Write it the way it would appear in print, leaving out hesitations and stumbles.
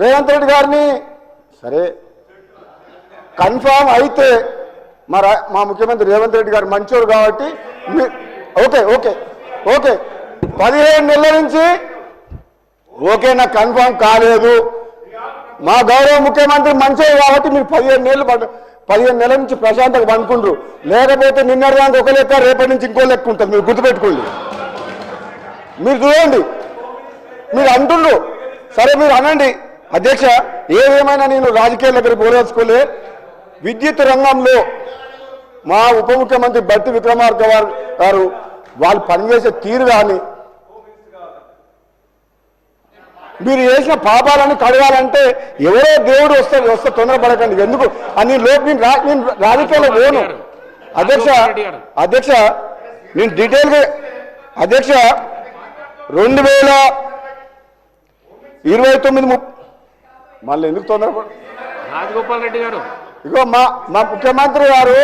రేవంత్ రెడ్డి గారిని సరే కన్ఫామ్ అయితే మా ముఖ్యమంత్రి రేవంత్ రెడ్డి గారు మంచోడు కాబట్టి ఓకే ఓకే ఓకే 15 నెలల నుంచి ఓకే నాకు కన్ఫామ్ కాలేదు. మా గౌరవ ముఖ్యమంత్రి మంచోడు కాబట్టి మీరు 15 నెలల నుంచి ప్రశాంతంగా పండుకుంటారు. లేకపోతే నిన్నటిదానికి ఒక లెక్క, రేపటి నుంచి ఇంకో లెక్క ఉంటుంది. మీరు గుర్తుపెట్టుకోండి. మీరు చూడండి, మీరు అంటుండ్రు సరే, మీరు అనండి అధ్యక్ష. ఏదేమైనా నేను రాజకీయాల దగ్గర పోలేసుకోలే. విద్యుత్ రంగంలో మా ఉప ముఖ్యమంత్రి బట్టి విక్రమార్క గారు వాళ్ళు పనిచేసే తీరు కానీ, మీరు చేసిన పాపాలను కడగాలంటే ఎవరో దేవుడు వస్తే తొందరపడకండి. ఎందుకు అని నేను రాజకీయాల్లో పోను అధ్యక్ష. నేను డీటెయిల్గా అధ్యక్ష 2029 మళ్ళీ ఎందుకు తొందరపడ రాజగోపాల్ రెడ్డి గారు ఇగో మా ముఖ్యమంత్రి గారు